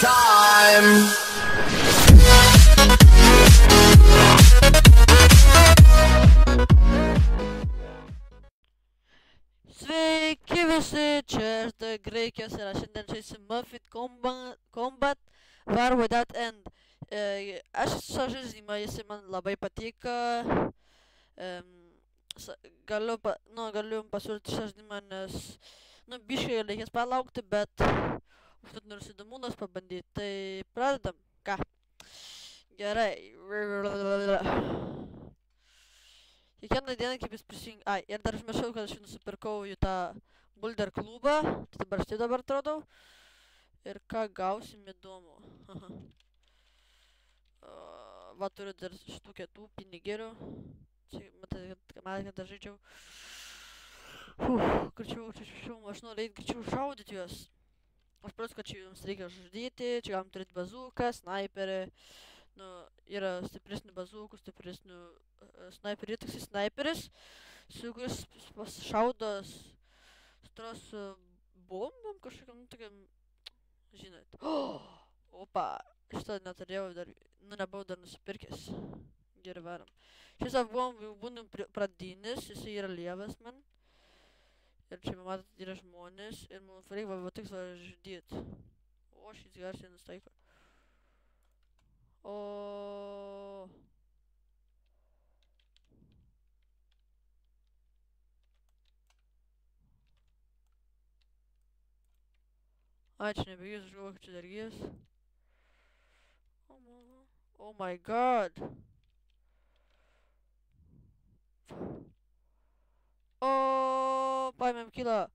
time. Sveiki visi, čia aš Graikijos ir aš šiandien žaisiu Muffet Combat War Without End. Aš šio žaidimą, jisai man labai patiko. Galiu jums pasiūlyti šio žaidimą, nes biškai reikės palaukti, bet užtat nors įdomumas pabandyti. Tai pradedam. Ką? Gerai. Kiekvieną dieną kaip jis prisijungia. Ai, ir dar užmiršau, kad aš nusipirkau į tą Boulder klubą. Tai dabar štai dabar atrodau. Ir ką gausim įdomu. Va, turiu dar šitų kietų pinigėlių. Čia, matai, kad aš žaidžiau. Greičiau, aš noriu eiti greičiau šaudyti juos. Aš pradėjau, kad čia jums reikia žudyti. Čia galim turėti bazuką, sniperį. Yra stipresnių bazukų, stipresnių sniperių, toksai sniperis, su kuris šaudo su bombom kažkokiam, tokiam, žinot. Opa, šitą neturėjau dar, nebuvau dar nusipirkęs. Gerai, varom. Šis buvom jau būnum pradinis, jisai yra lievas man. Ir čia matot, yra žmonės ir man reikia va tik žudyti. O, šis garsiai nustaiko. O. Ai, čia nebegis, aš galvoju, kad čia dar gis. Oh my god. O, paėmėm kilą.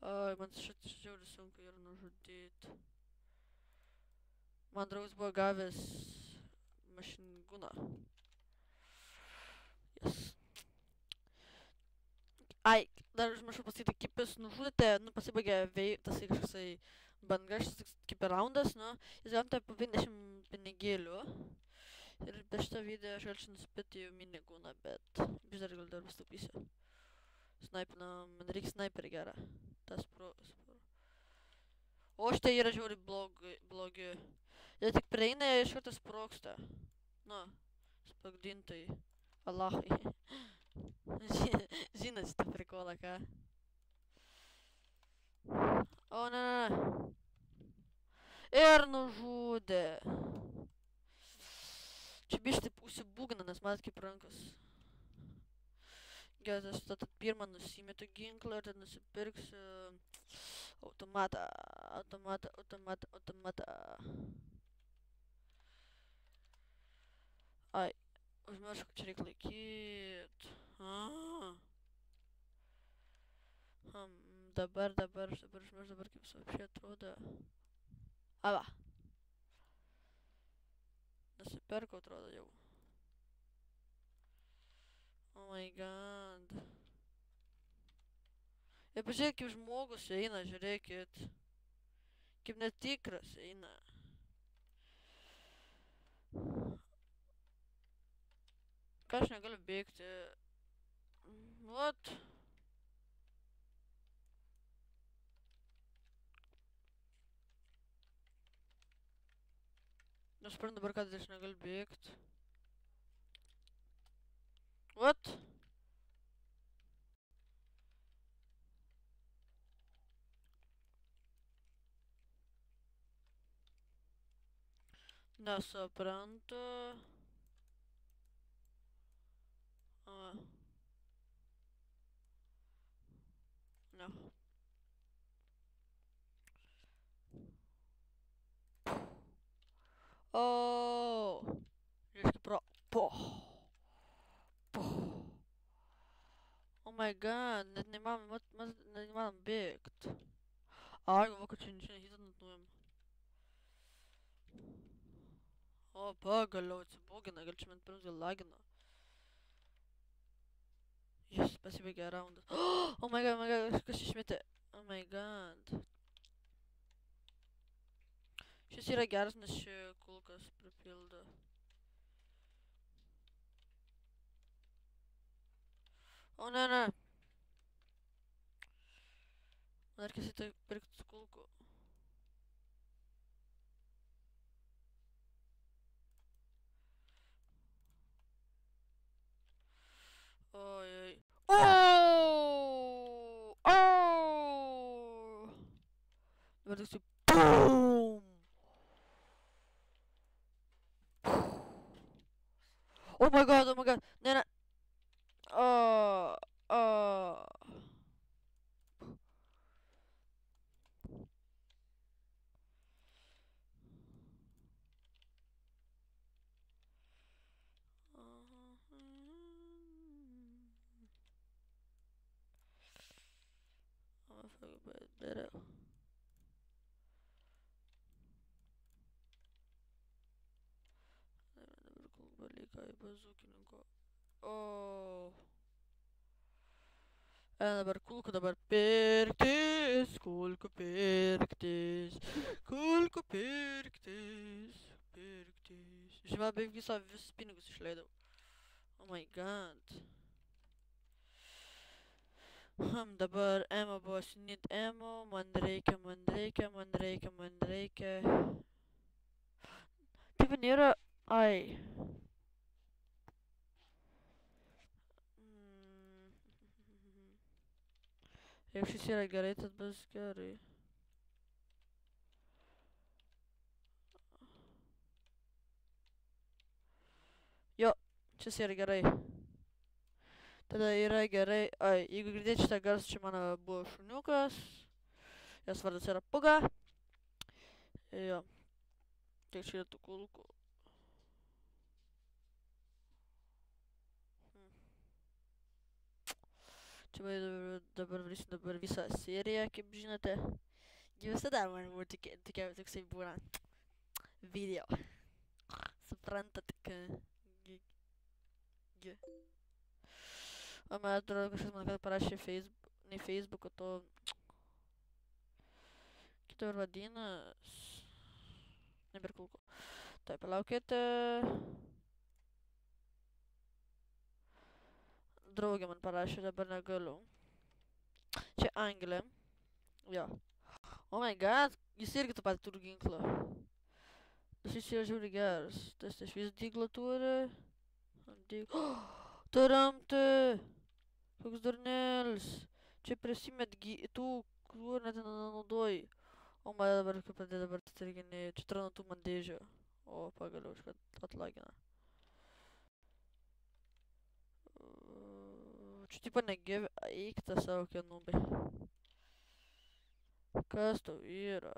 Ai, man šitą žiauriai sunku yra nužudyti. Man draugas buvo gavęs mašinguną. Yes. Ai, dar užmiršau pasakyti, kaip jūs nužudėte, pasibaigė tasai kažkoksai banga, šis kaip raundas, jūs gaunate po 50 pinigėlių. Ir be šito video aš galčiau nusipirkti jau minigūną, bet vis dar gal dar pastapysiu. Man reikia sniperį gerą. Tas O šitai yra žiauriai blogi. Jie tik prieina, jie iš karto sprogsta. Sprogdintai. Alachai. Žinot šitą prikolą, ką? O, ne. Ir nužudė. Čia biškai užsibūgina, nes matot kaip rankos. Gerai, aš tada pirmą nusimetu ginklą ir tada nusipirksiu automatą. Ai, užmiršau, kad čia reikia laikyt. Dabar užmiršau kaip jis apšiai atrodo. Va. Nusipirkau, atrodo jau. Oh my god. Ir pažiūrėk, kaip žmogus eina, žiūrėkit. Kaip netikras eina. Ką aš negaliu bėgti? What? Nusiprantu dabar, kad aš negaliu bėgti. What? Nesuprantu. Ne. O. Reiškia pro. Oh my god, net neįmanom bėgt. Ai, galvoju, kad čia hitą nutuojam. O, pagaliau atsibogina, gal čia man pirms gal lagino. Yes, pasibaigė raundas. Oh my god, kas išmetė. Oh my god. Šis yra geras, nes čia kulkas pripildo. O, ne. Man reikia pirkti kulkų. Ojoj. Dabar tik BOOM! Oh my god. Ne. Better. Dabar kulka lyga į bazūkininko. Dabar kulkų dabar pirktis. Kulkų pirktis. Žinoma, beveik visus pinigus išleidau. Oh my god. Dabar ammo boss, need ammo, man reikia. Taip nėra, ai. Jeigu šis yra gerai, tad bus gerai. Jo, šis yra gerai. Tada yra gerai, ai, jeigu girdėt šitą garsą, čia mano buvo šuniukas. Jos vardas yra Puga. Jo. Tiek čia yra tų kulkų. Čia dabar varysim visą seriją, kaip žinote. Visada man buvo toksai būna video. Suprantat, O man atrodo, kažkas man kad parašė ne Facebook'o, to kito ir vadinas. Nebėr kulko. Tai palaukite. Draugė man parašė, dabar negaliu. Čia Anglė. Jo. Oh my god, jis irgi tą patį turi ginklą. Šis yra žiauriai geras. Tas iš vis dyglą turi. Taramti! Koks durnelis. Čia prisimet tų, kur net nenaudoji. O man dabar kaip pradėjo dabar atsirginėjai. Čia tranatų man dėžio. O pagaliau iškart atlagina. Čia tipo negyvi. Eik tą savo kenubai. Kas tau yra?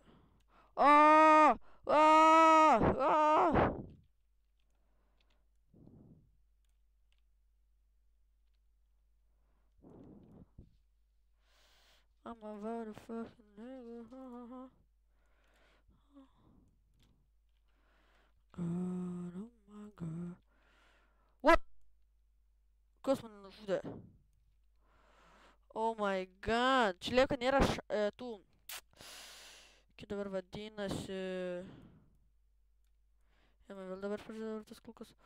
I'm a very fucking nigga. God, oh my god. What? Kas man nužudė? Oh my god. Čia lieka nėra tų. Kaip dabar vadinasi. Man vėl dabar pradėjo tas kulkas.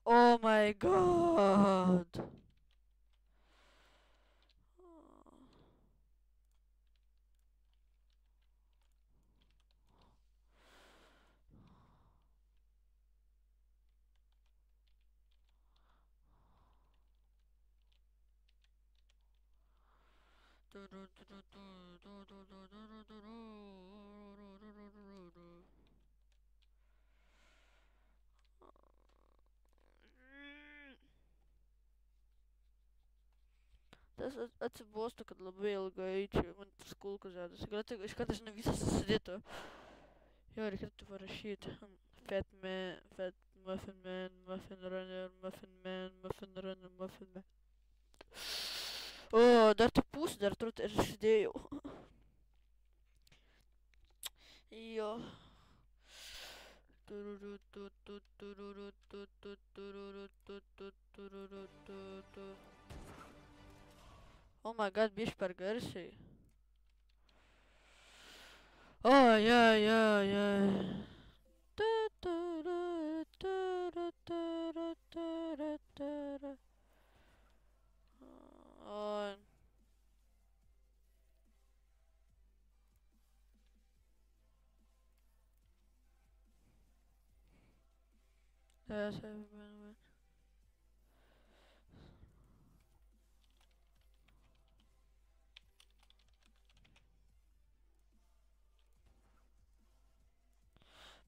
Oh my god. Tas atsibosta, kad labai ilgai čia man tas kulkas žadas. Galėtų iš karto, žinai, visas susidėtų. Jo, reikėtų parašyti. Fat Muffin Man, Muffin Runner, Muffin Man, Muffin Runner, Muffin Man. O, dar tik pusę, dar turbūt ir išdėjau. Jo. Oh my god, bišķi par garsiai. Oi.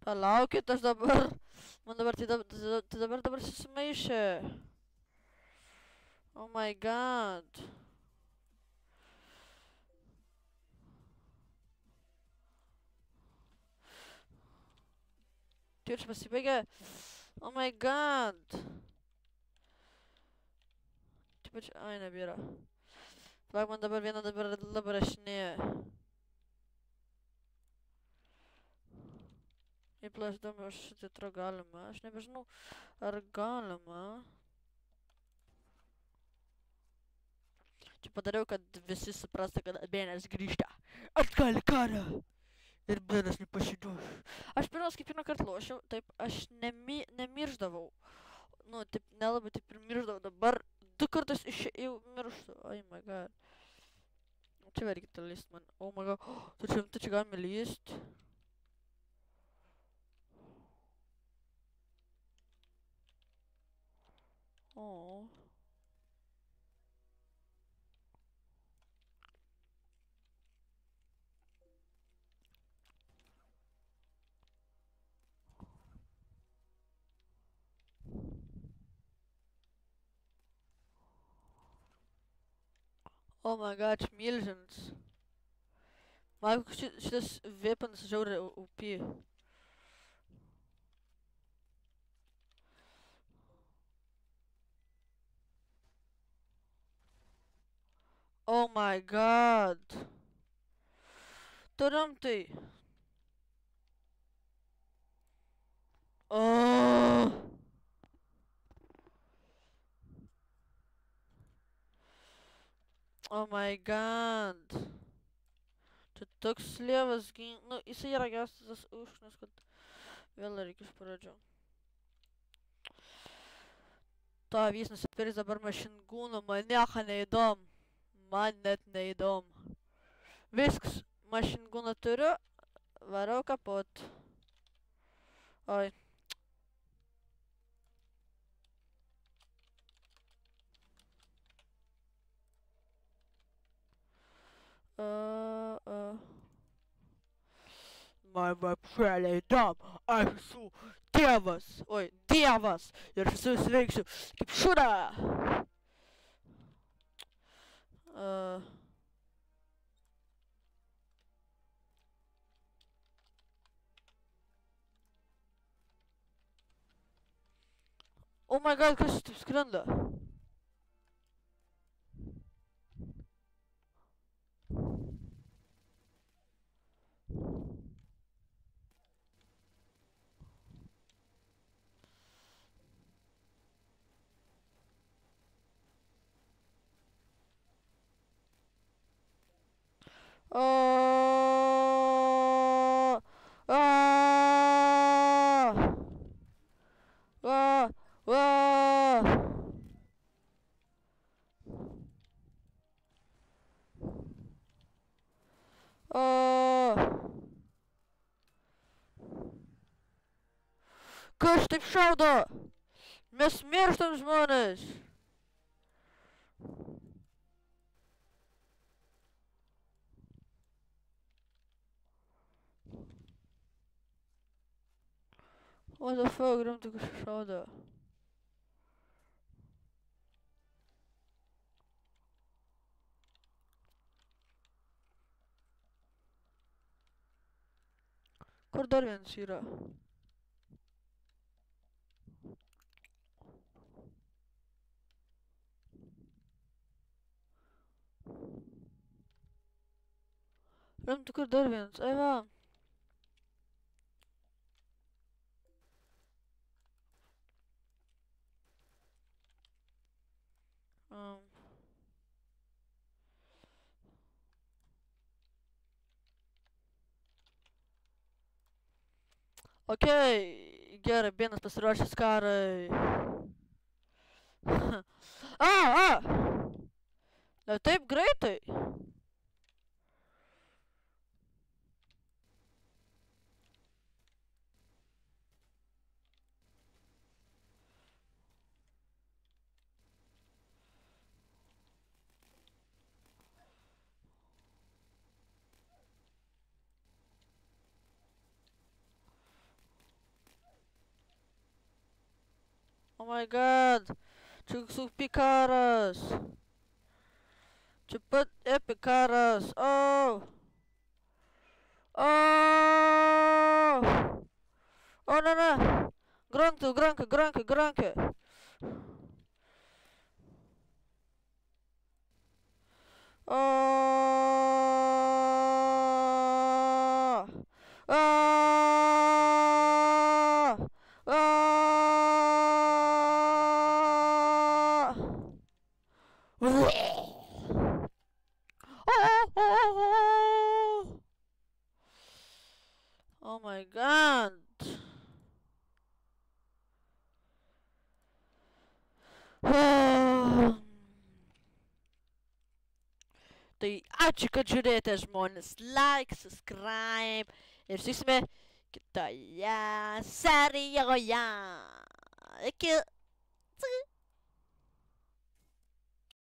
Palaukit, aš dabar... Man dabar tai dabar susimaišė. Oh my god. Čia pasibaigė. Oh my god. Taip pat čia... Ai, nebėra. Palauk, man dabar viena dabar rašinėja. Įplas įdomu, aš šitą galima. Aš nebežinau, ar galima. Čia padariau, kad visi suprastų, kad Benas grįžta. Atgal į karą. Ir Benas nepasiduos. Aš pirmas, kaip pirmą kartą lošiau, taip aš nemirždavau. Nu, taip nelabai taip ir mirždavau. Dabar 2 kartus jau mirštu. Oh my god. Čia verkite lyst man. Oh my god. Tu čia galime lyst. Oh. Oh my god, milžins. Man šitas weapons žiauriai OP. Oh my god. Turim tai. Oh. Oh my god. Čia toks lievas nu, jisai yra geras tas užknas, kad vėl reikia iš pradžio. To vis nusipirks dabar mašingūnų, man nieko neįdom. Man net neįdom. Viskas, mašingūną turiu, varau kapot. Oi. Man varpšėlė įdom, aš esu tėvas, oi, dievas, ir aš visus veiksiu kaip šūda. Oh my god, kas taip skrenda? Kas taip šaudo? Mes mirštam žmonės. What the fuck, rimtai kažkas šaudo. Kur dar vienas yra? Rimtai, kur dar vienas? Ai va. Okei, gerai, Benas pasiruošęs karai. Ne taip greitai. Oh my god. Čia koks pikaras. Čia pat epikaras. Oh. Oh. Oh, ne. Granke. Oh. Ah. Ah. Oh my god. Tai ačiū, kad žiūrėjote žmonės. Like, subscribe. Ir susime kitoje serijoje. Iki.